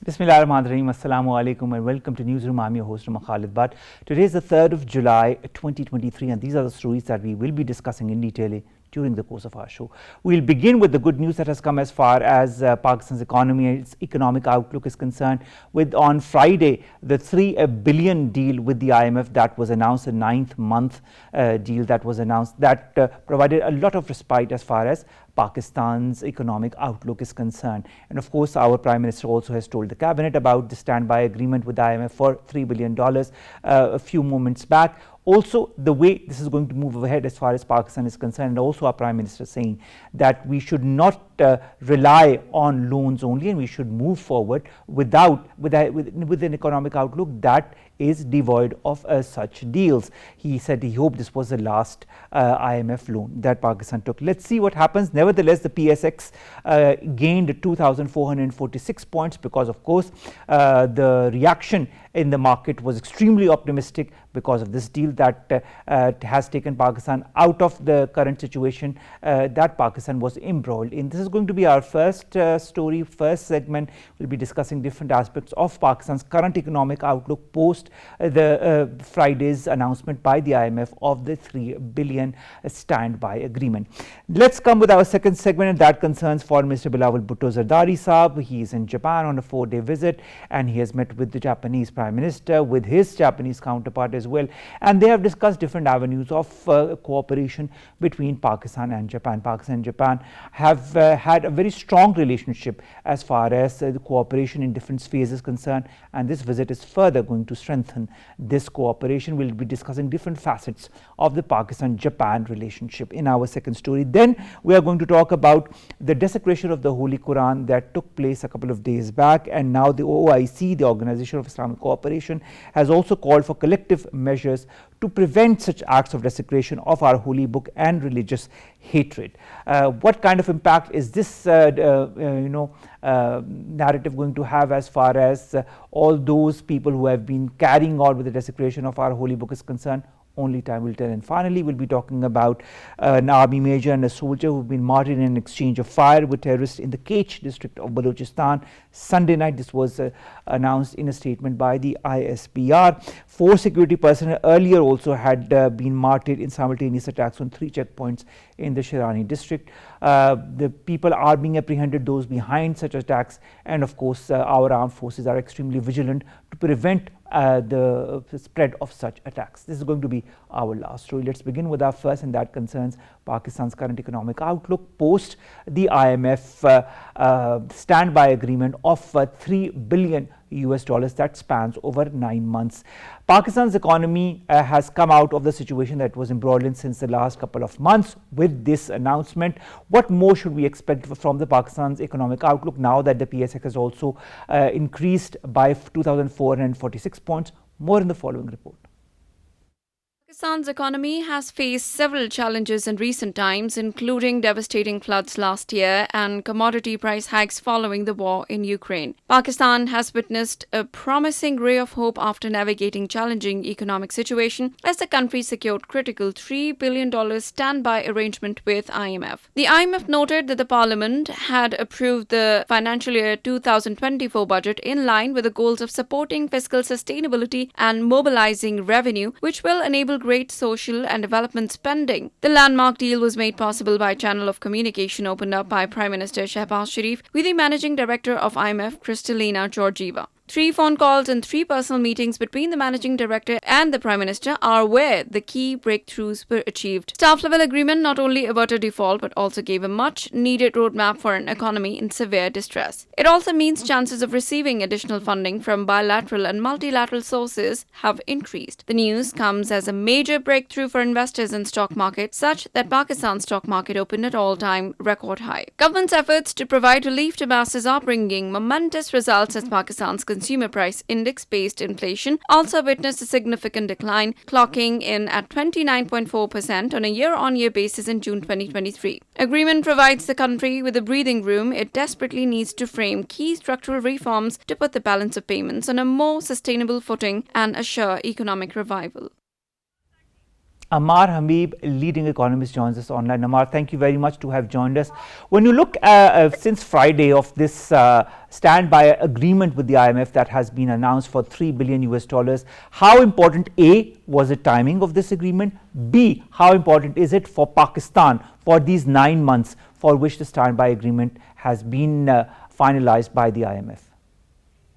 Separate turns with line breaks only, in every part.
Bismillahirrahmanirrahim. Assalamu alaikum and welcome to Newsroom. I'm your host, Khalid. But today is the 3rd of July 2023 and these are the stories that we will be discussing in detail during the course of our show. We'll begin with the good news that has come as far as Pakistan's economy and its economic outlook is concerned, with on Friday the $3 billion deal with the IMF that was announced, the 9th month deal that was announced, that provided a lot of respite as far as Pakistan's economic outlook is concerned. And of course, our Prime Minister also has told the Cabinet about the standby agreement with the IMF for $3 billion a few moments back. Also, the way this is going to move ahead as far as Pakistan is concerned, and also our Prime Minister saying that we should not rely on loans only and we should move forward with an economic outlook that is devoid of such deals. He said he hoped this was the last IMF loan that Pakistan took. Let's see what happens. Nevertheless, the PSX gained 2,446 points because, of course, the reaction in the market was extremely optimistic because of this deal that has taken Pakistan out of the current situation that Pakistan was embroiled in. This is going to be our first story, first segment. We'll be discussing different aspects of Pakistan's current economic outlook post the Friday's announcement by the IMF of the $3 billion standby agreement. Let's come with our second segment, and that concerns Foreign Minister Bilawal Bhutto Zardari Saab. He is in Japan on a 4-day visit and he has met with the Japanese Prime Minister, with his Japanese counterpart as well, and they have discussed different avenues of cooperation between Pakistan and Japan. Pakistan and Japan have had a very strong relationship as far as the cooperation in different spheres is concerned, and this visit is further going to strengthen this cooperation. We'll be discussing different facets of the Pakistan-Japan relationship in our second story. Then we are going to talk about the desecration of the Holy Quran that took place a couple of days back, and now the OIC, the Organization of Islamic Cooperation, has also called for collective measures to prevent such acts of desecration of our holy book and religious hatred. What kind of impact is this narrative going to have as far as all those people who have been carrying on with the desecration of our holy book is concerned? Only time will tell. And finally, we'll be talking about an army major and a soldier who've been martyred in an exchange of fire with terrorists in the Kech district of Balochistan Sunday night. This was announced in a statement by the ISPR. 4 security personnel earlier also had been martyred in simultaneous attacks on 3 checkpoints in the Shirani district. The people are being apprehended, those behind such attacks, and of course our armed forces are extremely vigilant to prevent the spread of such attacks. This is going to be our last story. Let's begin with our first, and that concerns Pakistan's current economic outlook post the IMF standby agreement of $3 billion that spans over 9 months. Pakistan's economy has come out of the situation that was embroiled in since the last couple of months with this announcement. What more should we expect from the Pakistan's economic outlook now that the PSX has also increased by 2,446 points? More in the following report.
Pakistan's economy has faced several challenges in recent times, including devastating floods last year and commodity price hikes following the war in Ukraine. Pakistan has witnessed a promising ray of hope after navigating challenging economic situation as the country secured critical $3 billion standby arrangement with IMF. The IMF noted that the parliament had approved the financial year 2024 budget in line with the goals of supporting fiscal sustainability and mobilizing revenue, which will enable great social and development spending. The landmark deal was made possible by a channel of communication opened up by Prime Minister Shehbaz Sharif with the Managing Director of IMF, Kristalina Georgieva. 3 phone calls and 3 personal meetings between the Managing Director and the Prime Minister are where the key breakthroughs were achieved. Staff-level agreement not only averted default but also gave a much-needed roadmap for an economy in severe distress. It also means chances of receiving additional funding from bilateral and multilateral sources have increased. The news comes as a major breakthrough for investors in stock market, such that Pakistan's stock market opened at all-time record high. Government's efforts to provide relief to masses are bringing momentous results as Pakistan's consumer price index-based inflation also witnessed a significant decline, clocking in at 29.4% on a year-on-year basis in June 2023. Agreement provides the country with a breathing room it desperately needs to frame key structural reforms to put the balance of payments on a more sustainable footing and assure economic revival.
Ammar Habib, leading economist, joins us online. Ammar, thank you very much to have joined us. When you look since Friday of this standby agreement with the IMF that has been announced for $3 billion US, how important A was the timing of this agreement? B, how important is it for Pakistan for these 9 months for which the standby agreement has been finalized by the IMF?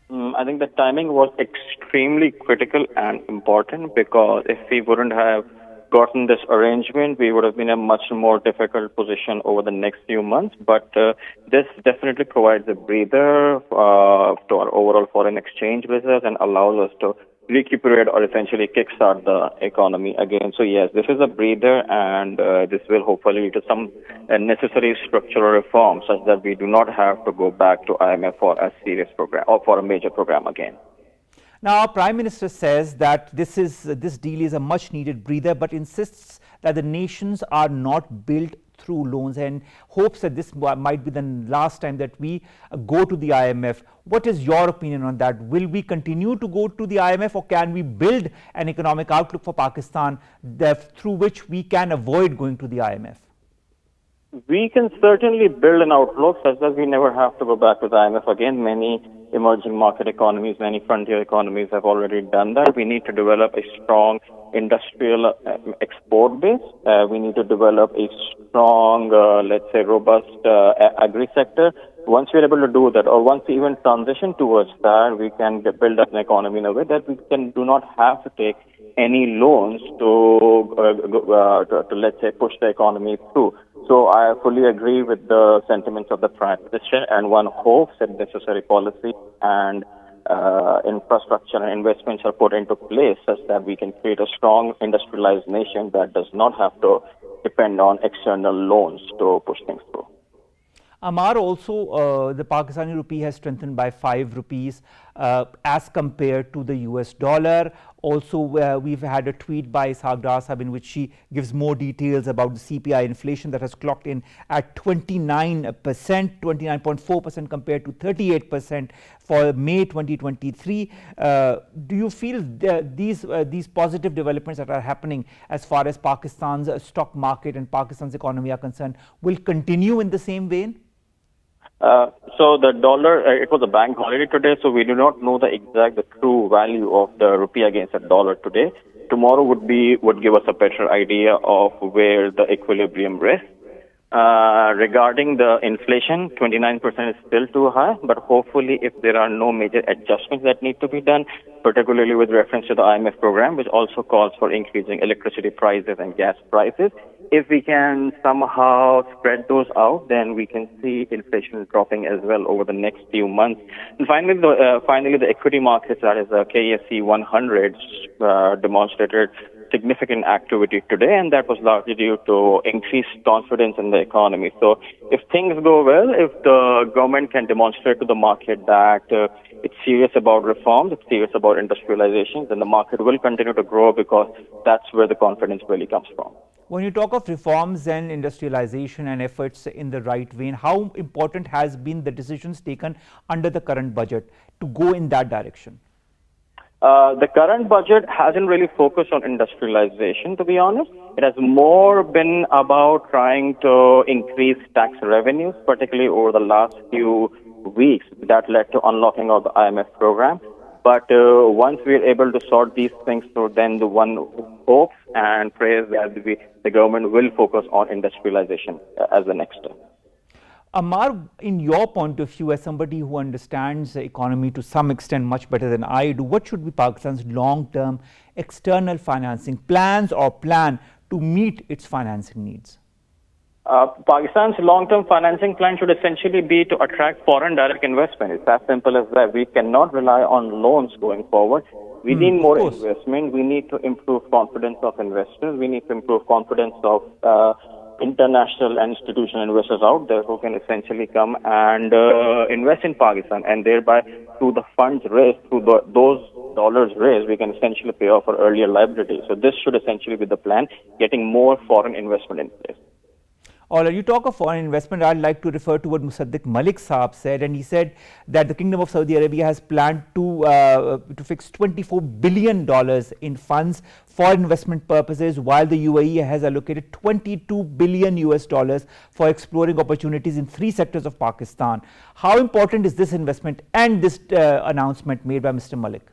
I think the timing was extremely critical and important, because if we wouldn't have gotten this arrangement, we would have been in a much more difficult position over the next few months. But this definitely provides a breather to our overall foreign exchange reserves and allows us to recuperate or essentially kickstart the economy again. So yes, this is a breather, and this will hopefully lead to some necessary structural reforms such that we do not have to go back to IMF for a serious program or for a major program again.
Now, our Prime Minister says that this deal is a much needed breather, but insists that the nations are not built through loans and hopes that this might be the last time that we go to the IMF. What is your opinion on that? Will we continue to go to the IMF, or can we build an economic outlook for Pakistan through which we can avoid going to the IMF?
We can certainly build an outlook such that we never have to go back to the IMF again. Many emerging market economies, many frontier economies have already done that. We need to develop a strong industrial export base. We need to develop a strong, let's say, robust agri sector. Once we're able to do that, or once we even transition towards that, we can build up an economy in a way that we do not have to take any loans to let's say, push the economy through. So I fully agree with the sentiments of the Prime Minister, and one hopes that necessary policy and infrastructure and investments are put into place such that we can create a strong industrialized nation that does not have to depend on external loans to push things through.
Ammar, also the Pakistani rupee has strengthened by 5 rupees as compared to the US dollar. Also, we've had a tweet by Ishaq Dar Sahib in which she gives more details about the CPI inflation that has clocked in at 29%, 29.4% compared to 38% for May 2023. Do you feel these positive developments that are happening as far as Pakistan's stock market and Pakistan's economy are concerned will continue in the same vein?
So the dollar, it was a bank holiday today, so we do not know the true value of the rupee against the dollar today. Tomorrow would give us a better idea of where the equilibrium rests. Regarding the inflation, 29% is still too high, but hopefully if there are no major adjustments that need to be done, particularly with reference to the IMF program, which also calls for increasing electricity prices and gas prices, if we can somehow spread those out, then we can see inflation dropping as well over the next few months. And finally, the equity markets, that is the KSE 100, demonstrated significant activity today, and that was largely due to increased confidence in the economy. So if things go well, if the government can demonstrate to the market that it's serious about reforms, it's serious about industrialization, then the market will continue to grow, because that's where the confidence really comes from.
When you talk of reforms and industrialization and efforts in the right vein, how important has been the decisions taken under the current budget to go in that direction?
The current budget hasn't really focused on industrialization, to be honest. It has more been about trying to increase tax revenues, particularly over the last few weeks. That led to unlocking of the IMF program. But once we're able to sort these things through, then the one hopes and prays that the government will focus on industrialization as the next step.
Ammar, in your point of view, as somebody who understands the economy to some extent much better than I do, what should be Pakistan's long-term external financing plans or plan to meet its financing needs?
Pakistan's long-term financing plan should essentially be to attract foreign direct investment. It's as simple as that. We cannot rely on loans going forward. We need more investment. We need to improve confidence of investors. We need to improve confidence of international and institutional investors out there who can essentially come and invest in Pakistan, and thereby through the funds raised, through those dollars raised, we can essentially pay off our earlier liabilities. So this should essentially be the plan, getting more foreign investment in place.
Or you talk of foreign investment, I'd like to refer to what Musaddiq Malik Saab said, and he said that the Kingdom of Saudi Arabia has planned to fix $24 billion in funds for investment purposes, while the UAE has allocated $22 billion US for exploring opportunities in 3 sectors of Pakistan. How important is this investment and this announcement made by Mr. Malik?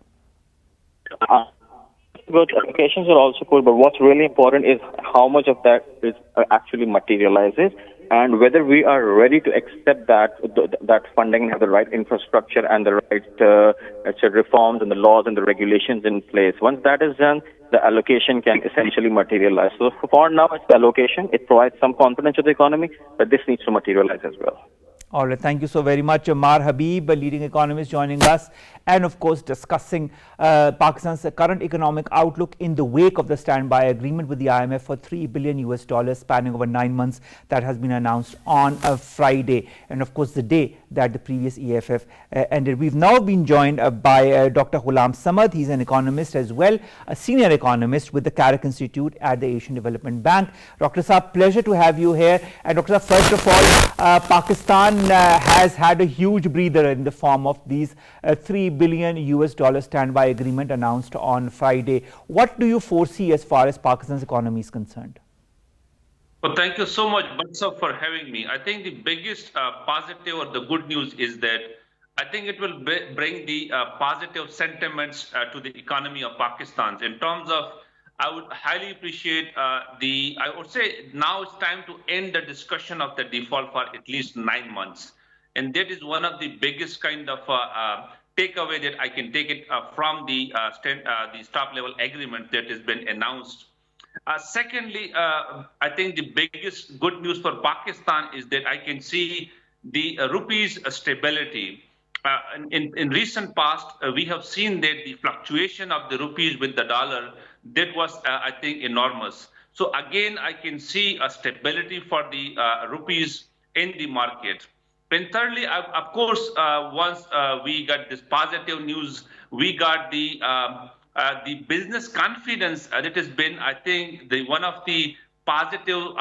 Good. Allocations are also cool, but what's really important is how much of that is actually materializes, and whether we are ready to accept that funding and have the right infrastructure and the right reforms and the laws and the regulations in place. Once that is done, the allocation can essentially materialize. So for now, it's the allocation. It provides some confidence to the economy, but this needs to materialize as well.
All right, thank you so very much. Ammar, Habib, a leading economist, joining us, and of course discussing Pakistan's current economic outlook in the wake of the standby agreement with the IMF for $3 billion US spanning over 9 months that has been announced on a Friday, and of course the day that the previous EFF ended. We've now been joined by Dr. Ghulam Samad. He's an economist as well, a senior economist with the CAREC Institute at the Asian Development Bank. Dr. Saab, pleasure to have you here. And Dr. Saab, first of all, Pakistan has had a huge breather in the form of these $3 billion US standby agreement announced on Friday. What do you foresee as far as Pakistan's economy is concerned?
Well, thank you so much, Bansab, for having me. I think the biggest positive or the good news is that I think it will bring the positive sentiments to the economy of Pakistan. In terms of, I would highly appreciate I would say now it's time to end the discussion of the default for at least 9 months. And that is one of the biggest kind of takeaway that I can take it from the top level agreement that has been announced. Secondly, I think the biggest good news for Pakistan is that I can see the rupee's stability. In recent past, we have seen that the fluctuation of the rupees with the dollar, that was, I think, enormous. So again, I can see a stability for the rupees in the market. And thirdly, of course, once we got this positive news, we got the business confidence that has been, I think, one of the positive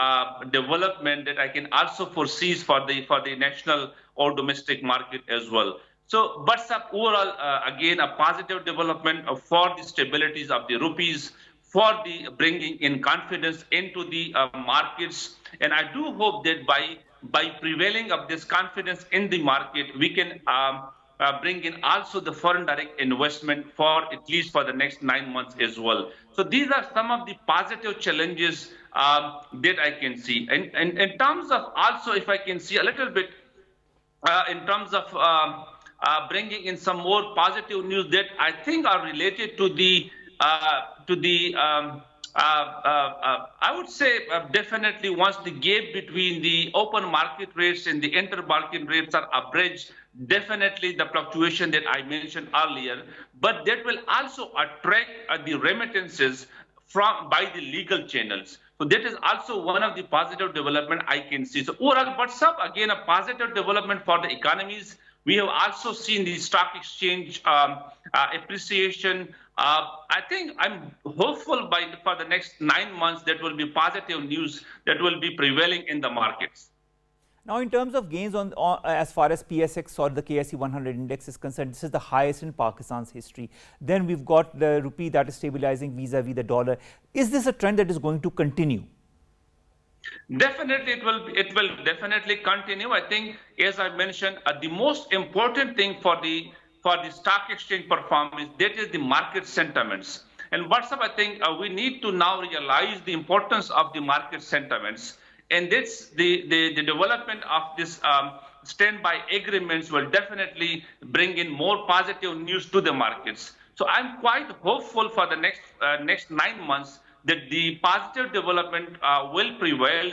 development that I can also foresee for the national or domestic market as well. So, but overall, again, a positive development for the stabilities of the rupees, for the bringing in confidence into the markets. And I do hope that by prevailing of this confidence in the market, we can bring in also the foreign direct investment for at least for the next 9 months as well. So these are some of the positive challenges that I can see. And in terms of also, if I can see a little bit in terms of bringing in some more positive news that I think are related to the I would say definitely once the gap between the open market rates and the interbank rates are abridged, definitely the fluctuation that I mentioned earlier, but that will also attract the remittances by the legal channels. So that is also one of the positive development I can see. So overall, but again, a positive development for the economies. We have also seen the stock exchange appreciation. I think I'm hopeful for the next 9 months that will be positive news that will be prevailing in the markets.
Now, in terms of gains on as far as PSX or the KSE 100 index is concerned, this is the highest in Pakistan's history. Then we've got the rupee that is stabilizing vis-a-vis the dollar. Is this a trend that is going to continue?
Definitely, it will definitely continue. I think, as I mentioned, the most important thing for the stock exchange performance, that is the market sentiments. And what's up, I think we need to now realize the importance of the market sentiments. And that's the development of this standby agreements will definitely bring in more positive news to the markets. So I'm quite hopeful for the next 9 months that the positive development will prevail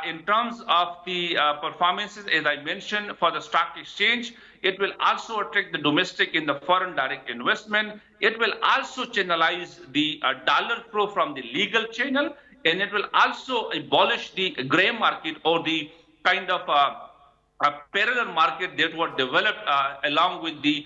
in terms of the performances, as I mentioned, for the stock exchange. It will also attract the domestic and the foreign direct investment. It will also channelize the dollar flow from the legal channel, and it will also abolish the gray market or the kind of parallel market that were developed along with the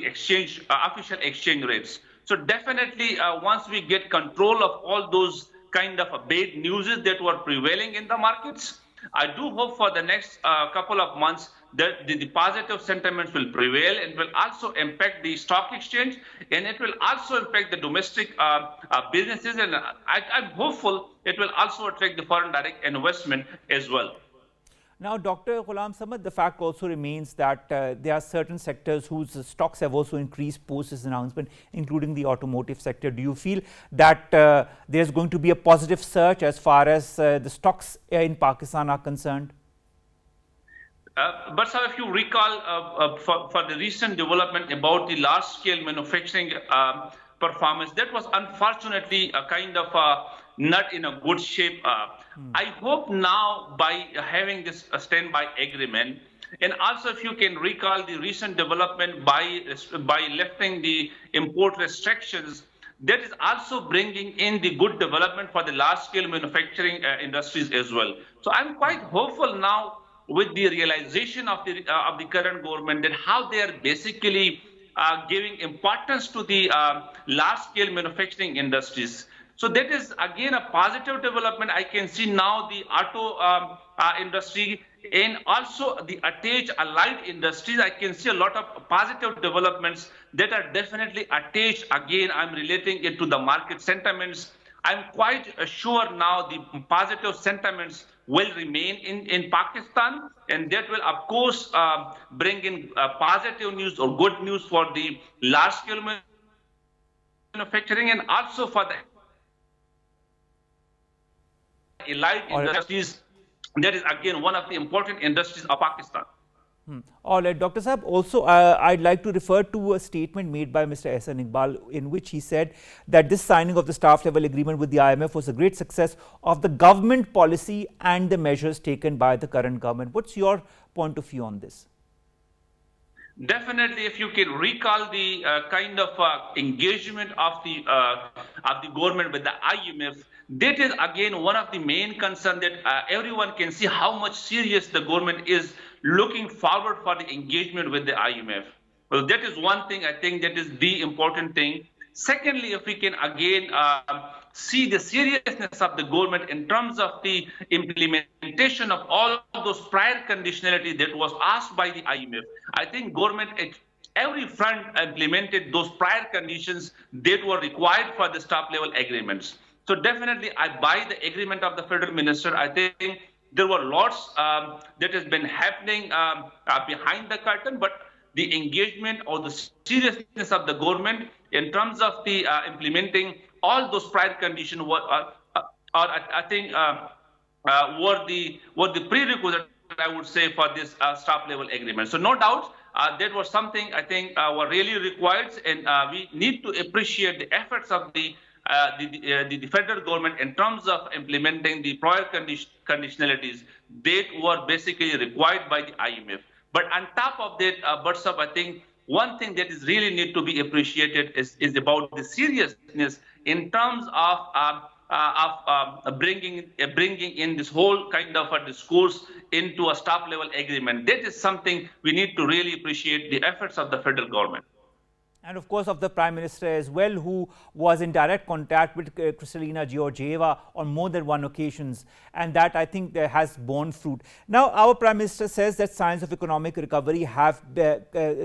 exchange official exchange rates. So definitely, once we get control of all those kind of bad news that were prevailing in the markets, I do hope for the next couple of months that the positive sentiments will prevail and will also impact the stock exchange, and it will also impact the domestic businesses. And I'm hopeful it will also attract the foreign direct investment as well.
Now, Dr. Ghulam Samad, the fact also remains that there are certain sectors whose stocks have also increased post this announcement, including the automotive sector. Do you feel that there's going to be a positive surge as far as the stocks in Pakistan are concerned?
But sir, if you recall, for the recent development about the large-scale manufacturing performance, that was unfortunately a kind of not in a good shape. I hope now by having this standby agreement, and also if you can recall the recent development by lifting the import restrictions, that is also bringing in the good development for the large-scale manufacturing industries as well. So I'm quite hopeful now with the realization of the current government that how they are basically giving importance to the large-scale manufacturing industries. So that is again a positive development. I can see now the auto industry and also the attached allied industries. I can see a lot of positive developments that are definitely attached. Again, I'm relating it to the market sentiments. I'm quite sure now the positive sentiments will remain in Pakistan, and that will, of course, bring in positive news or good news for the large-scale manufacturing and also for the allied industries. That is, again, one of the important industries of Pakistan.
All right, Dr. Saab, also I'd like to refer to a statement made by Mr. Ehsan Iqbal in which he said that this signing of the staff level agreement with the IMF was a great success of the government policy and the measures taken by the current government. What's your point of view on this?
Definitely, if you can recall the kind of engagement of the government with the IMF, that is again one of the main concerns that everyone can see how much serious the government is looking forward for the engagement with the IMF. Well, that is one thing I think that is the important thing. Secondly, if we can again see the seriousness of the government in terms of the implementation of all those prior conditionality that was asked by the IMF, I think government at every front implemented those prior conditions that were required for the staff level agreements. So definitely I buy the agreement of the federal minister. I think there were lots that has been happening behind the curtain, but the engagement or the seriousness of the government in terms of the implementing all those prior conditions were the prerequisite, I would say, for this staff level agreement. So no doubt that was something I think were really required, and we need to appreciate the efforts of the federal government in terms of implementing the prior conditionalities that were basically required by the IMF. But on top of that, I think one thing that is really need to be appreciated is about the seriousness in terms of bringing in this whole kind of a discourse into a staff level agreement. That is something we need to really appreciate the efforts of the federal government.
And of course of the Prime Minister as well, who was in direct contact with Kristalina Georgieva on more than one occasions, and that I think has borne fruit. Now our Prime Minister says that signs of economic recovery have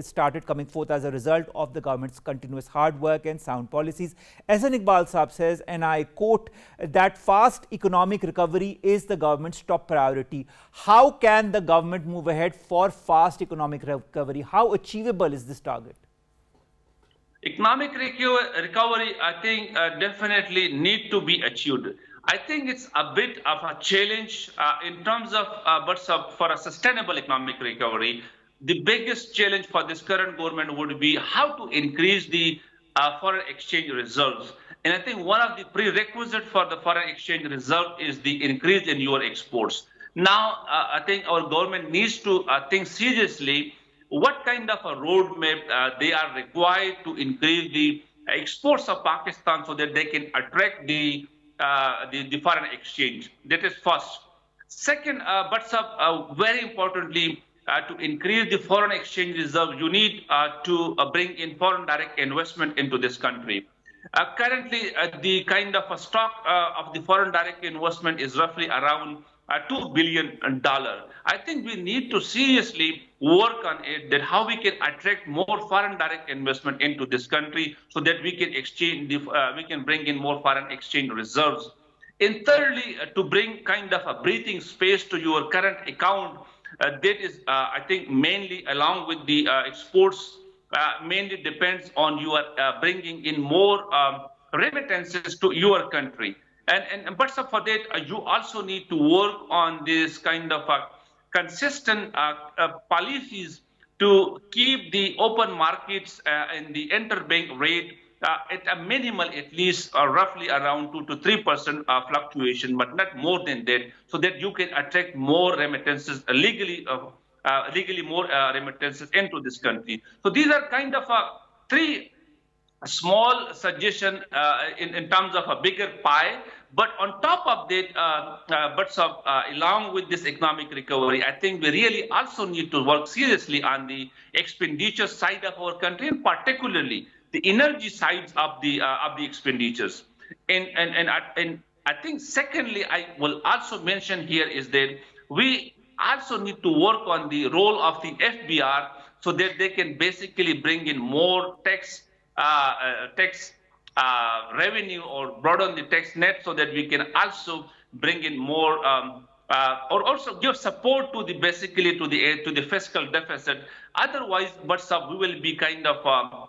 started coming forth as a result of the government's continuous hard work and sound policies. Ehsan Iqbal Saab says, and I quote, that fast economic recovery is the government's top priority. How can the government move ahead for fast economic recovery? How achievable is this target?
Economic recovery, I think, definitely need to be achieved. I think it's a bit of a challenge in terms of, for a sustainable economic recovery, the biggest challenge for this current government would be how to increase the foreign exchange reserves. And I think one of the prerequisites for the foreign exchange reserve is the increase in your exports. Now, I think our government needs to think seriously what kind of a roadmap they are required to increase the exports of Pakistan so that they can attract the foreign exchange. That is first. Second, very importantly, to increase the foreign exchange reserve, you need to bring in foreign direct investment into this country. Currently, the kind of a stock of the foreign direct investment is roughly around $2 billion. I think we need to seriously work on it, that how we can attract more foreign direct investment into this country so that we can we can bring in more foreign exchange reserves. And thirdly, to bring kind of a breathing space to your current account, that is, I think, mainly along with the exports, mainly depends on your bringing in more remittances to your country. But for that, you also need to work on this kind of consistent policies to keep the open markets and the interbank rate at a minimal, at least roughly around 2 to 3% fluctuation, but not more than that, so that you can attract more remittances legally more remittances into this country. So these are kind of three small suggestion in terms of a bigger pie. But on top of that, along with this economic recovery, I think we really also need to work seriously on the expenditure side of our country, and particularly the energy sides of the expenditures. And I think secondly, I will also mention here is that we also need to work on the role of the FBR so that they can basically bring in more tax revenue or broaden the tax net so that we can also bring in more or also give support to the basically to the fiscal deficit. Otherwise, we will be kind of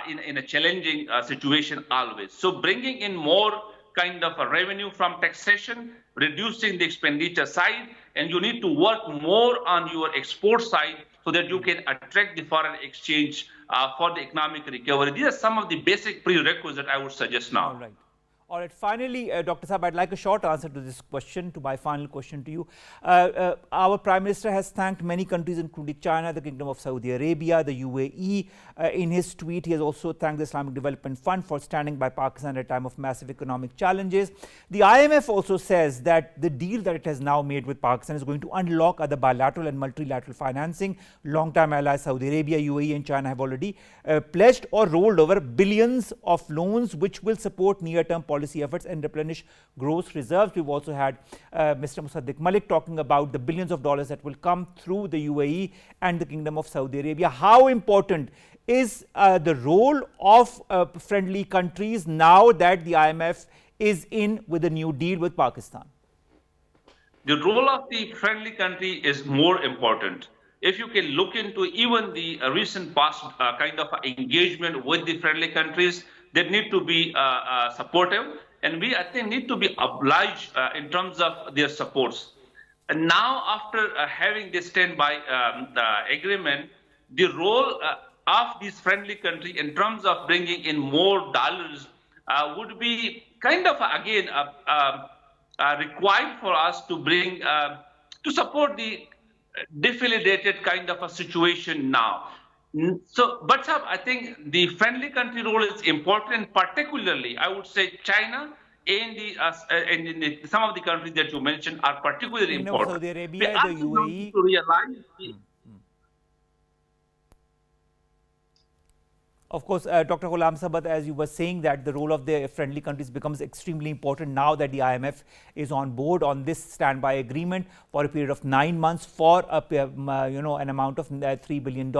in a challenging situation always. So bringing in more kind of a revenue from taxation, reducing the expenditure side, and you need to work more on your export side so that you can attract the foreign exchange for the economic recovery. These are some of the basic prerequisites I would suggest now.
All right. All right. Finally, Dr. Saab, I'd like a short answer to this question, to my final question to you. Our Prime Minister has thanked many countries, including China, the Kingdom of Saudi Arabia, the UAE. In his tweet, he has also thanked the Islamic Development Fund for standing by Pakistan at a time of massive economic challenges. The IMF also says that the deal that it has now made with Pakistan is going to unlock other bilateral and multilateral financing. Long-time allies Saudi Arabia, UAE and China have already pledged or rolled over billions of loans, which will support near-term policy efforts and replenish gross reserves. We've also had Mr. Musaddiq Malik talking about the billions of dollars that will come through the UAE and the Kingdom of Saudi Arabia. How important is the role of friendly countries now that the IMF is in with a new deal with Pakistan?
The role of the friendly country is more important. If you can look into even the recent past kind of engagement with the friendly countries, they need to be supportive, and we, I think, need to be obliged in terms of their supports. And now, after having this standby agreement, the role of this friendly country in terms of bringing in more dollars would be kind of again required for us to bring to support the deflated kind of a situation now. So, but I think the friendly country role is important, particularly I would say China and some of the countries that you mentioned are particularly important.
Saudi Arabia, the UAE.
To realize
Of course, Dr. Ghulam Sabat, as you were saying, that the role of the friendly countries becomes extremely important now that the IMF is on board on this standby agreement for a period of 9 months for an amount of $3 billion.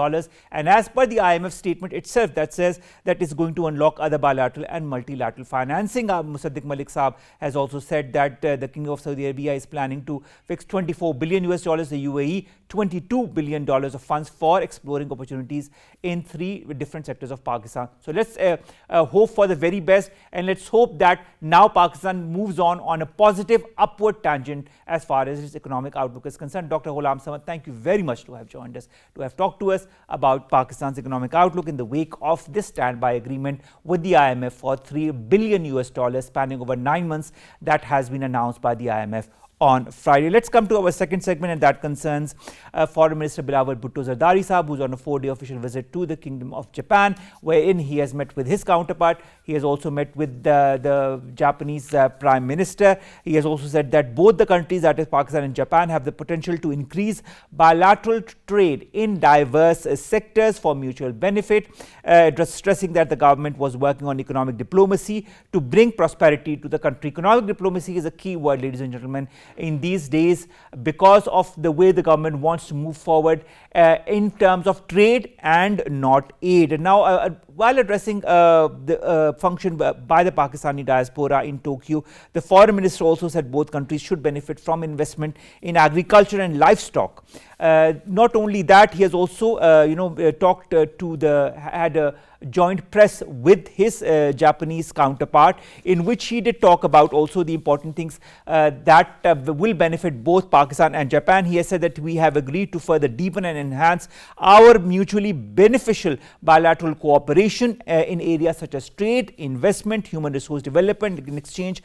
And as per the IMF statement itself, that says that it's going to unlock other bilateral and multilateral financing. Musaddiq Malik Saab has also said that the King of Saudi Arabia is planning to fix $24 billion, the UAE $22 billion of funds for exploring opportunities in 3 different sectors of Pakistan. So let's hope for the very best, and let's hope that now Pakistan moves on a positive upward tangent as far as its economic outlook is concerned. Dr. Ghulam Sabat, thank you very much to have joined us, to have talked to us about Pakistan's economic outlook in the wake of this standby agreement with the IMF for $3 billion spanning over 9 months that has been announced by the IMF on Friday. Let's come to our second segment, and that concerns Foreign Minister Bilawal Bhutto Zardari Sahab, who's on a 4-day official visit to the Kingdom of Japan, wherein he has met with his counterpart. He has also met with the Japanese Prime Minister. He has also said that both the countries, that is Pakistan and Japan, have the potential to increase bilateral trade in diverse sectors for mutual benefit, stressing that the government was working on economic diplomacy to bring prosperity to the country. Economic diplomacy is a key word, ladies and gentlemen, in these days, because of the way the government wants to move forward in terms of trade and not aid. And now, while addressing the function by the Pakistani diaspora in Tokyo, the foreign minister also said both countries should benefit from investment in agriculture and livestock. Not only that, he has also talked had a joint press with his Japanese counterpart, in which he did talk about also the important things that will benefit both Pakistan and Japan. He has said that we have agreed to further deepen and enhance our mutually beneficial bilateral cooperation in areas such as trade, investment, human resource development, exchange,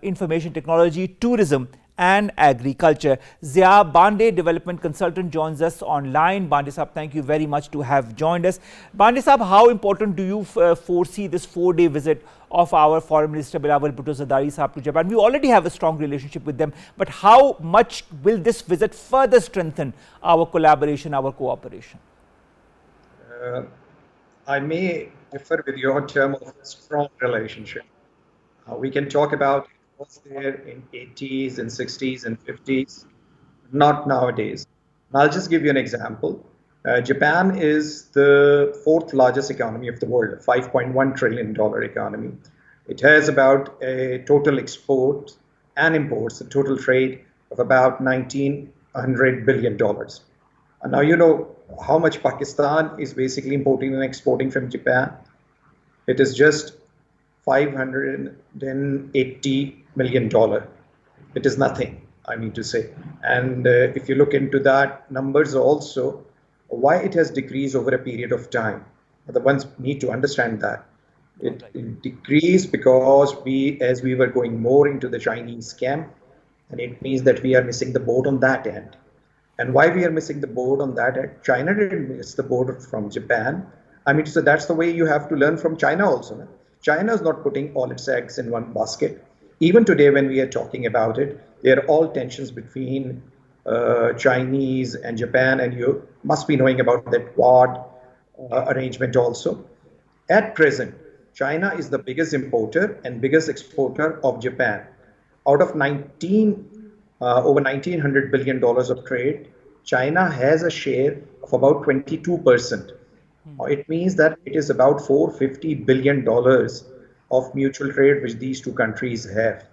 information technology, tourism and agriculture. Zia Banday, development consultant, joins us online. Banday Sahab, thank you very much to have joined us. Banday Sahab, how important do you foresee this 4-day visit of our Foreign Minister Bilawal Bhutto Zardari Sahab to Japan? We already have a strong relationship with them, but how much will this visit further strengthen our collaboration, our cooperation?
I may differ with your term of strong relationship. We can talk about was there in 80s and 60s and 50s, not nowadays. And I'll just give you an example. Japan is the 4th largest economy of the world, $5.1 trillion economy. It has about a total export and imports, a total trade of about $1,900 billion. And now you know how much Pakistan is basically importing and exporting from Japan. It is just $580 million. It is nothing, I mean to say. And if you look into that numbers also, why it has decreased over a period of time. The ones need to understand that. It decreased because as we were going more into the Chinese scam, and it means that we are missing the boat on that end. And why we are missing the boat on that end? China didn't miss the boat from Japan. I mean, so that's the way you have to learn from China also. China is not putting all its eggs in one basket. Even today, when we are talking about it, there are all tensions between Chinese and Japan, and you must be knowing about that Quad arrangement also. At present, China is the biggest importer and biggest exporter of Japan. Out of over $1,900 billion of trade, China has a share of about 22%. It means that it is about $450 billion of mutual trade which these two countries have,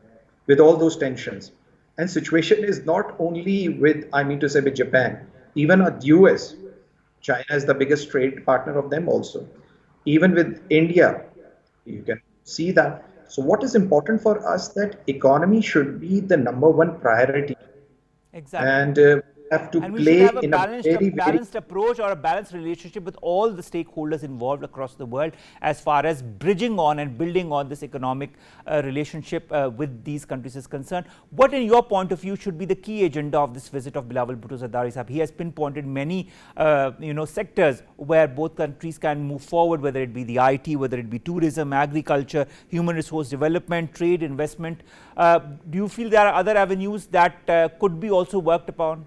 with all those tensions. And situation is not only with, I mean to say, with Japan, even with US. China is the biggest trade partner of them also. Even with India, you can see that. So what is important for us, that economy should be the #1 priority.
Exactly.
And have to
and we
play
should have a
in
balanced approach or a balanced relationship with all the stakeholders involved across the world, as far as bridging on and building on this economic relationship with these countries is concerned. What, in your point of view, should be the key agenda of this visit of Bilawal Bhutto Zardari Sahab? He has pinpointed many sectors where both countries can move forward, whether it be the IT, whether it be tourism, agriculture, human resource development, trade, investment. Do you feel there are other avenues that could be also worked upon?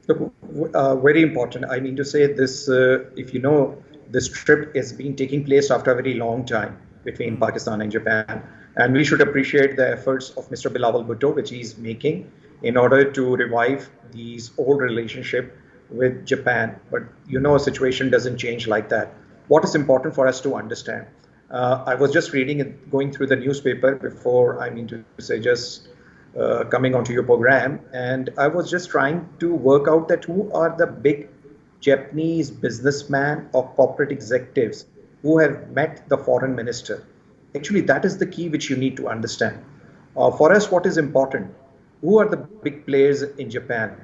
Very important. I mean to say this, if you know, this trip is being taking place after a very long time between Pakistan and Japan. And we should appreciate the efforts of Mr. Bilawal Bhutto, which he is making in order to revive these old relationship with Japan. But you know, a situation doesn't change like that. What is important for us to understand? I was just reading it, going through the newspaper before, I mean to say, just coming onto your program, and I was just trying to work out that who are the big Japanese businessmen or corporate executives who have met the foreign minister. Actually, that is the key which you need to understand. For us, what is important? Who are the big players in Japan?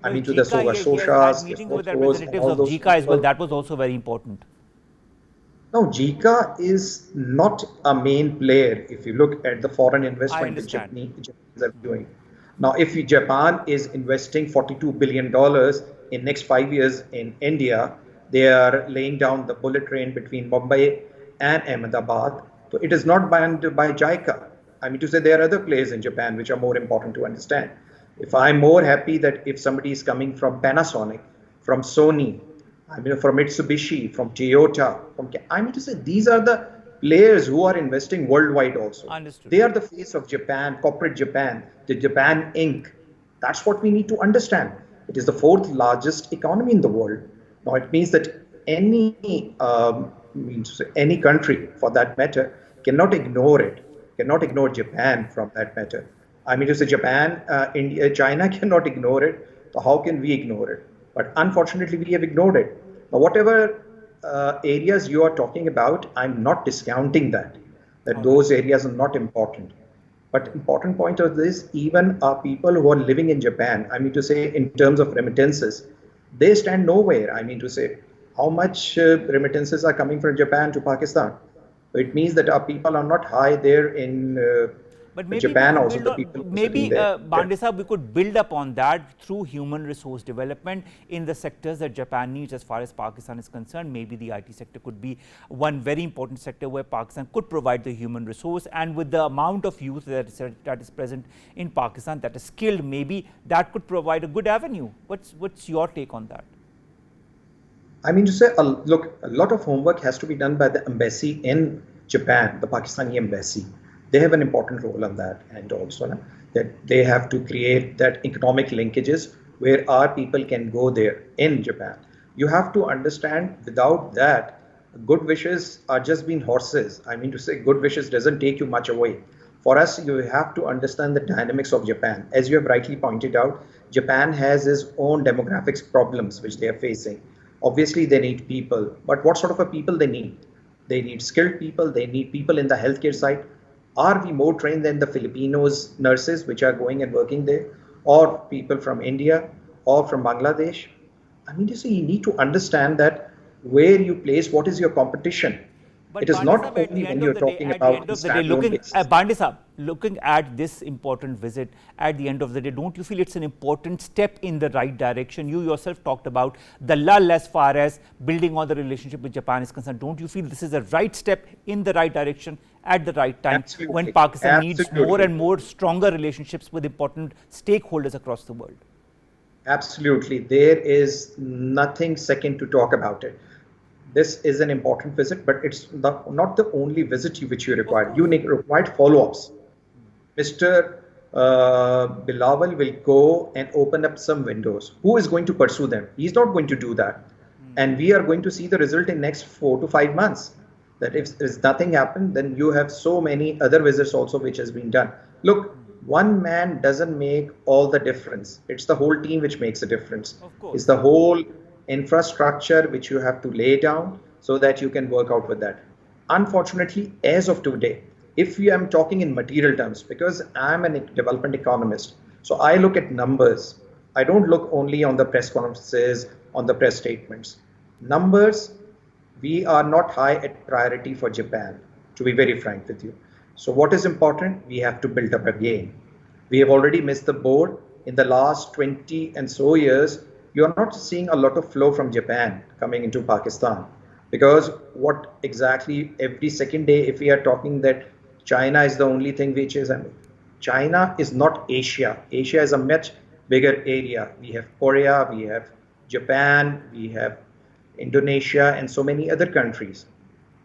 I mean, to the Soshas,
meeting with representatives of JICA as well. That was also very important.
No, JICA is not a main player if you look at the foreign investment that Japanese are doing. Now, if Japan is investing $42 billion in next 5 years in India, they are laying down the bullet train between Mumbai and Ahmedabad. So it is not banned by JICA. I mean to say there are other players in Japan which are more important to understand. If I'm more happy that if somebody is coming from Panasonic, from Sony, I mean from Mitsubishi, from Toyota, I mean to say these are the players who are investing worldwide also.
Understood.
They are the face of Japan, corporate Japan, the Japan Inc. That's what we need to understand. It is the fourth largest economy in the world. Now it means that any country, for that matter, cannot ignore it. Cannot ignore Japan from that matter. I mean to say Japan, India, China cannot ignore it. So how can we ignore it? But unfortunately, we have ignored it. Now, whatever areas you are talking about, I'm not discounting that those areas are not important. But important point of this, even our people who are living in Japan, I mean to say in terms of remittances, they stand nowhere. I mean to say how much remittances are coming from Japan to Pakistan. So it means that our people are not high there in
But maybe
Japan also, the people
maybe
there.
Banday sahab, we could build upon that through human resource development in the sectors that Japan needs as far as Pakistan is concerned. Maybe the IT sector could be one very important sector where Pakistan could provide the human resource, and with the amount of youth that is present in Pakistan that is skilled, maybe that could provide a good avenue. What's your take on that?
I mean to say, look, a lot of homework has to be done by the embassy in Japan, the Pakistani embassy. They have an important role on that, and also that they have to create that economic linkages where our people can go there in Japan. You have to understand, without that, good wishes are just being horses. I mean to say, good wishes doesn't take you much away. For us, you have to understand the dynamics of Japan. As you have rightly pointed out, Japan has its own demographics problems which they are facing. Obviously, they need people, but what sort of a people they need? They need skilled people, they need people in the healthcare side. Are we more trained than the Filipinos nurses which are going and working there, or people from India or from Bangladesh? I mean, you need to understand that where you place, what is your competition.
But
it is not only when you're talking about the standalone basis.
Banday sahab, looking at this important visit, at the end of the day, don't you feel it's an important step in the right direction? You yourself talked about the lull as far as building on the relationship with Japan is concerned. Don't you feel this is a right step in the right direction at the right time?
Absolutely.
When Pakistan needs
Absolutely.
more and more stronger relationships with important stakeholders across the world?
Absolutely. There is nothing second to talk about it. This is an important visit, but it's not the only visit which you require. You require follow-ups. Mr. Bilawal will go and open up some windows. Who is going to pursue them? He's not going to do that. And we are going to see the result in next 4 to 5 months. That if nothing happened, then you have so many other visits also which has been done. Look, one man doesn't make all the difference. It's the whole team which makes a difference.
Of course.
It's the whole infrastructure which you have to lay down so that you can work out with that. Unfortunately, as of today, if we am talking in material terms, because I'm a development economist, so I look at numbers. I don't look only on the press conferences, on the press statements. Numbers, we are not high at priority for Japan, to be very frank with you. So what is important? We have to build up again. We have already missed the boat. In the last 20 and so years, you are not seeing a lot of flow from Japan coming into Pakistan, because what exactly every second day, if we are talking that China is the only thing which is, China is not Asia. Asia is a much bigger area. We have Korea, we have Japan, we have Indonesia, and so many other countries.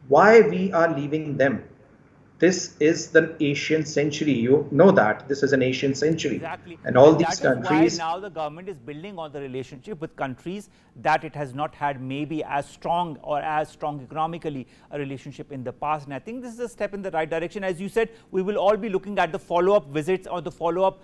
Why we are leaving them? This is the Asian century. You know that this is an Asian century.
Exactly.
And all
And
these
that
countries.
is why now the government is building on the relationship with countries that it has not had maybe as strong or as strong economically a relationship in the past. And I think this is a step in the right direction. As you said, we will all be looking at the follow-up visits or the follow-up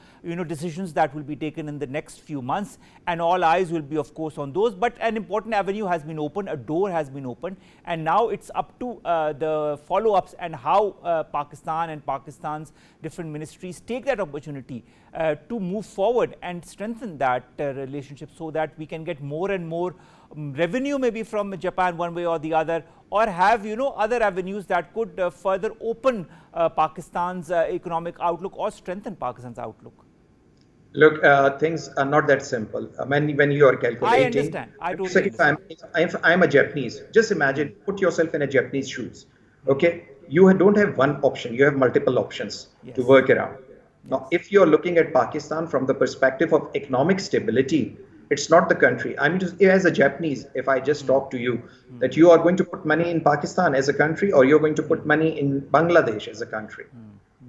decisions that will be taken in the next few months. And all eyes will be, of course, on those. But an important avenue has been opened, a door has been opened. And now it's up to the follow-ups and how Pakistan and Pakistan's different ministries take that opportunity to move forward and strengthen that relationship so that we can get more and more revenue maybe from Japan one way or the other, or have other avenues that could further open Pakistan's economic outlook or strengthen Pakistan's outlook.
Look, things are not that simple. When you are calculating,
I understand. I
so
totally understand.
if I'm a Japanese, just imagine, put yourself in a Japanese shoes. Okay, you don't have one option; you have multiple options to
Yes.
work around.
Yes.
Now, if you're looking at Pakistan from the perspective of economic stability, it's not the country. I mean, as a Japanese, if I just talk to you that you are going to put money in Pakistan as a country, or you're going to put money in Bangladesh as a country,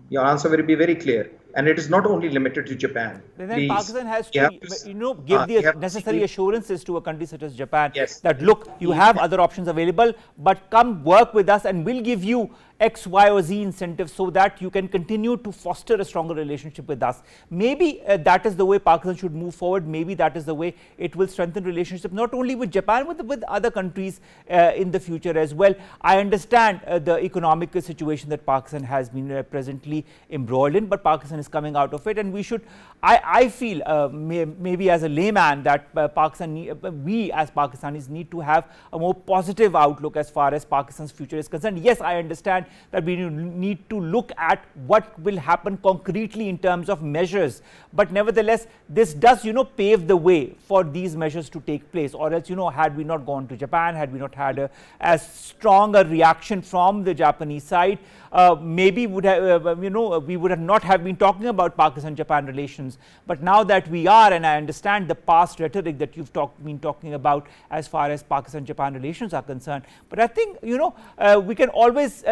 your answer will be very clear. And it is not only limited to Japan.
Then
Please,
Pakistan has
we
to,
have to,
give
we
the
have to
necessary
see,
assurances to a country such as Japan
yes,
that look, you have other options available, but come work with us and we'll give you X, Y, or Z incentives so that you can continue to foster a stronger relationship with us. Maybe that is the way Pakistan should move forward. Maybe that is the way it will strengthen relationships not only with Japan, but with other countries in the future as well. I understand the economic situation that Pakistan has been presently embroiled in, but Pakistan is coming out of it, and we should, I feel maybe as a layman that we as Pakistanis need to have a more positive outlook as far as Pakistan's future is concerned. Yes, I understand that we need to look at what will happen concretely in terms of measures, but nevertheless this does pave the way for these measures to take place, or else had we not gone to Japan, had we not had as strong a reaction from the Japanese side, maybe would have we would have not have been talking about Pakistan-Japan relations. But now that we are, and I understand the past rhetoric that you've been talking about as far as Pakistan-Japan relations are concerned, but I think we can always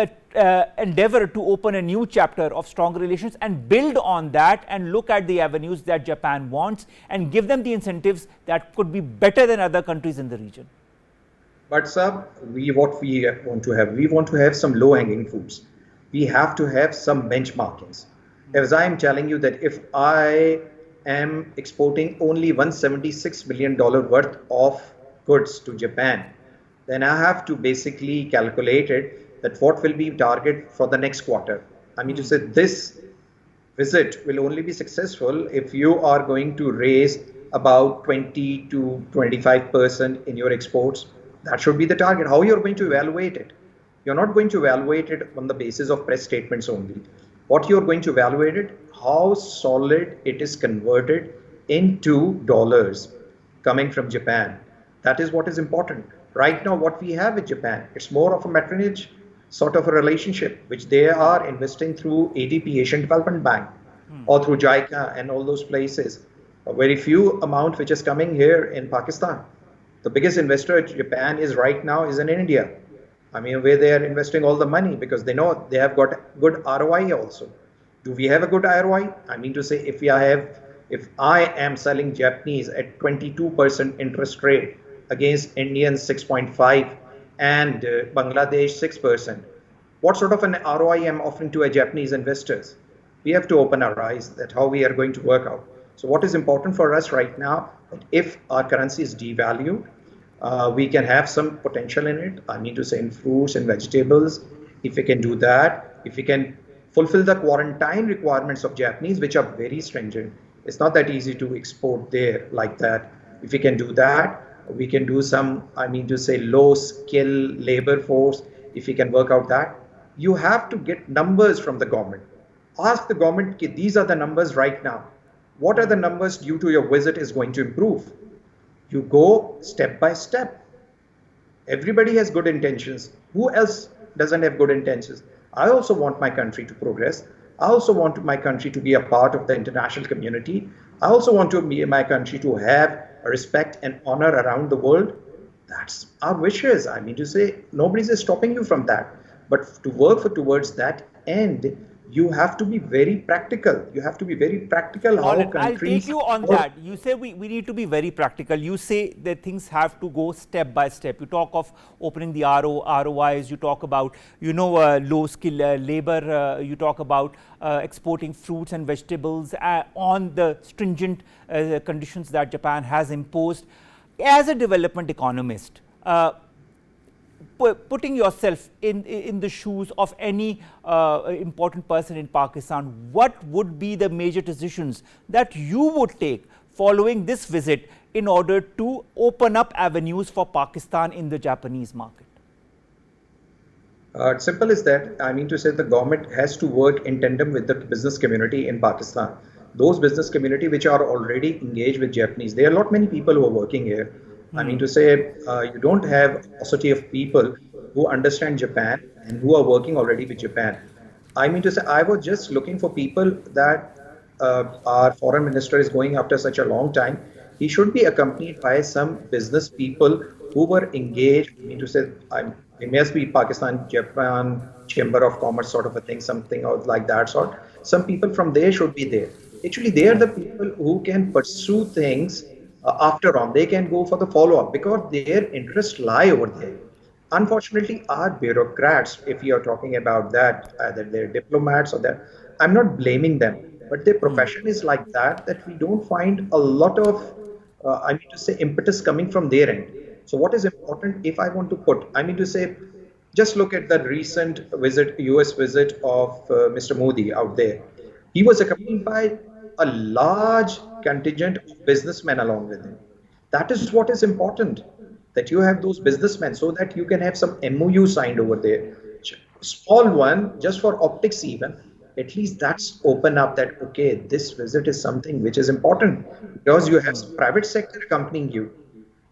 endeavor to open a new chapter of strong relations and build on that and look at the avenues that Japan wants and give them the incentives that could be better than other countries in the region.
But sir, what we want to have some low-hanging fruits. We have to have some benchmarkings. As I am telling you that if I am exporting only $176 million worth of goods to Japan, then I have to basically calculate it that what will be target for the next quarter. I mean to say this visit will only be successful if you are going to raise about 20 to 25% in your exports. That should be the target. How you're going to evaluate it? You're not going to evaluate it on the basis of press statements only. What you're going to evaluate it, how solid it is converted into dollars coming from Japan. That is what is important. Right now, what we have with Japan, it's more of a matronage sort of a relationship, which they are investing through ADB, Asian Development Bank, or through JICA and all those places. A very few amount which is coming here in Pakistan. The biggest investor Japan is right now is in India. I mean, where they are investing all the money because they know they have got good ROI also. Do we have a good ROI? I mean to say, if I am selling Japanese at 22% interest rate against Indian 6.5 and Bangladesh 6%, what sort of an ROI am offering to a Japanese investors? We have to open our eyes that how we are going to work out. So what is important for us right now, that if our currency is devalued, we can have some potential in it. I mean to say in fruits and vegetables. If we can do that, if we can fulfill the quarantine requirements of Japanese, which are very stringent, it's not that easy to export there like that. If we can do that, we can do some, I mean to say, low skill labor force. If we can work out that, you have to get numbers from the government. Ask the government, okay, these are the numbers right now. What are the numbers due to your visit is going to improve? You go step by step. Everybody has good intentions. Who else doesn't have good intentions? I also want my country to progress. I also want my country to be a part of the international community. I also want to be my country to have respect and honor around the world. That's our wishes. I mean to say, nobody's stopping you from that. But to work towards that end, you have to be very practical. You have to be very practical.
How countries I'll take you on that. You say we need to be very practical. You say that things have to go step by step. You talk of opening the ROIs. You talk about low skill labor. You talk about exporting fruits and vegetables on the stringent conditions that Japan has imposed. As a development economist, putting yourself in the shoes of any important person in Pakistan, what would be the major decisions that you would take following this visit in order to open up avenues for Pakistan in the Japanese market?
Simple as that. I mean to say the government has to work in tandem with the business community in Pakistan. those business community which are already engaged with Japanese. There are not many people who are working here. I mean to say, you don't have a paucity of people who understand Japan and who are working already with Japan. I mean to say, I was just looking for people that our foreign minister is going after such a long time. He should be accompanied by some business people who were engaged. I mean to say, it must be Pakistan, Japan, Chamber of Commerce sort of a thing, something like that sort. Some people from there should be there. Actually, they are the people who can pursue things after on. They can go for the follow-up because their interests lie over there. Unfortunately, our bureaucrats, if you are talking about that, either they're diplomats or that, I'm not blaming them, but their profession is like that we don't find a lot of, I mean to say, impetus coming from their end. So what is important, if I want to put, I mean to say, just look at the recent US visit of Mr. Modi out there. He was accompanied by a large contingent of businessmen along with him. That is what is important, that you have those businessmen so that you can have some MOU signed over there. Small one, just for optics even, at least that's open up that, okay, this visit is something which is important because you have some private sector accompanying you.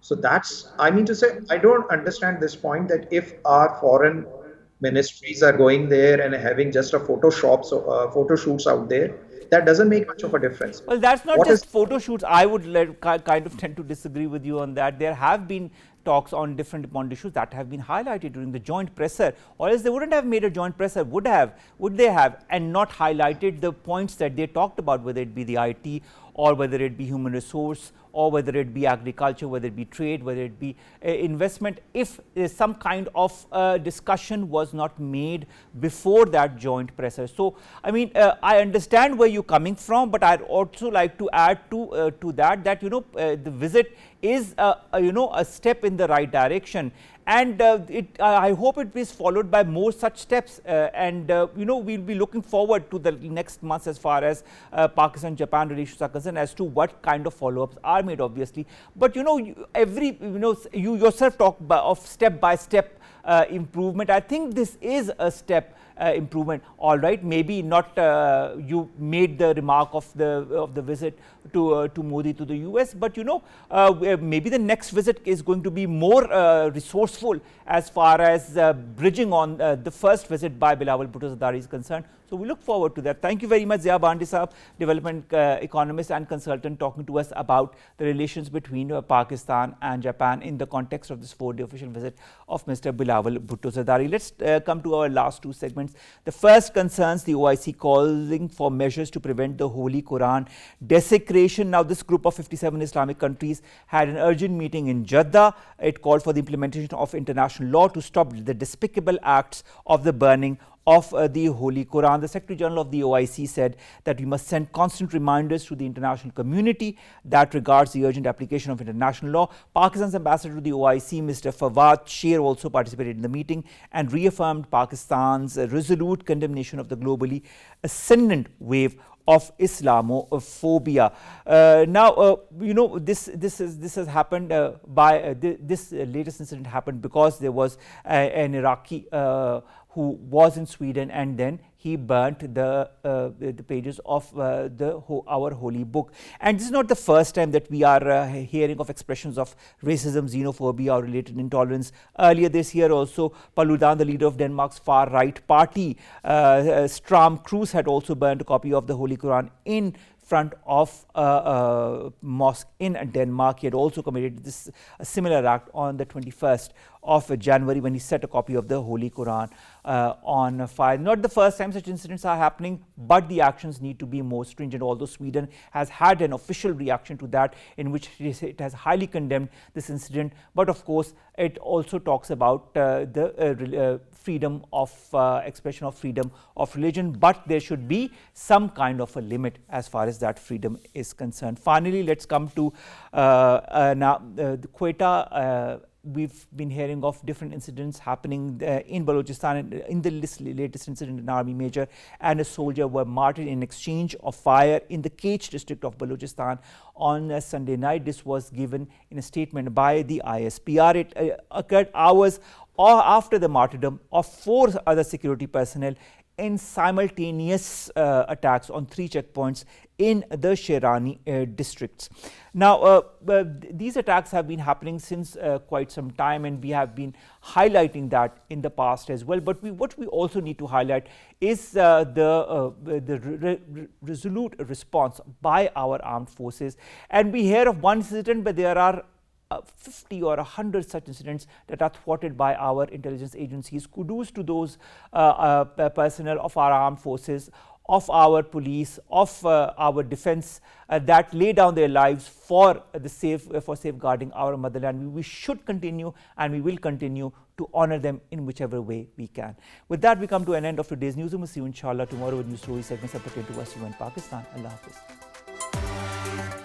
So that's, I mean to say, I don't understand this point that if our foreign ministries are going there and having just a photo shoots out there, that doesn't make much of a difference.
Well, that's not just photo shoots. I would kind of tend to disagree with you on that. There have been talks on different bond issues that have been highlighted during the joint presser, or else they wouldn't have made a joint presser, would they have, and not highlighted the points that they talked about, whether it be the IT or whether it be human resource or whether it be agriculture, whether it be trade, whether it be investment. If some kind of discussion was not made before that joint presser. So, I mean, I understand where you're coming from, but I'd also like to add to that you know, the visit is you know, a step in the right direction, and I hope it is followed by more such steps, and you know, we'll be looking forward to the next months as far as Pakistan-Japan relations are concerned, as to what kind of follow-ups are made, obviously. But you know, you yourself talk of step-by-step improvement. I think this is a step improvement. All right, maybe not. You made the remark of the visit to Modi to the US, but you know, maybe the next visit is going to be more resourceful as far as bridging on the first visit by Bilawal Bhutto Zardari is concerned. So we look forward to that. Thank you very much, Zia Banday Saab, development economist and consultant, talking to us about the relations between Pakistan and Japan in the context of this 4-day official visit of Mr. Bilawal Bhutto Zardari. Let's come to our last two segments. The first concerns the OIC calling for measures to prevent the Holy Quran desecration. Now, this group of 57 Islamic countries had an urgent meeting in Jeddah. It called for the implementation of international law to stop the despicable acts of the burning of the Holy Quran. The Secretary General of the OIC said that we must send constant reminders to the international community that regards the urgent application of international law. Pakistan's ambassador to the OIC, Mr. Fawad Sher, also participated in the meeting and reaffirmed Pakistan's resolute condemnation of the globally ascendant wave of Islamophobia. Now, you know, this has happened this latest incident happened because there was an Iraqi who was in Sweden, and then he burnt the pages of our holy book. And this is not the first time that we are hearing of expressions of racism, xenophobia or related intolerance. Earlier this year also, Paludan, the leader of Denmark's far-right party, Stram Kruis, had also burnt a copy of the Holy Quran in front of a mosque in Denmark. He had also committed a similar act on the 21st of January when he set a copy of the Holy Quran on fire. Not the first time such incidents are happening, but the actions need to be more stringent. Although Sweden has had an official reaction to that, in which it has highly condemned this incident, but of course it also talks about the freedom of expression, of freedom of religion, but there should be some kind of a limit as far as that freedom is concerned. Finally, let's come to now the Quetta. We've been hearing of different incidents happening in Balochistan. In the latest incident, an army major and a soldier were martyred in exchange of fire in the Kech district of Balochistan on Sunday night. This was given in a statement by the ISPR. It occurred hours after the martyrdom of 4 other security personnel in simultaneous attacks on 3 checkpoints in the Sherani districts. Now, these attacks have been happening since quite some time, and we have been highlighting that in the past as well. But what we also need to highlight is the resolute response by our armed forces. And we hear of one incident, but there are 50 or 100 such incidents that are thwarted by our intelligence agencies. Kudos to those personnel of our armed forces, of our police, of our defense that lay down their lives for safeguarding our motherland. We should continue, and we will continue to honor them in whichever way we can. With that, we come to an end of today's news. We'll see you inshallah tomorrow with news story segments that pertain to us, you and Pakistan. Allah Hafiz.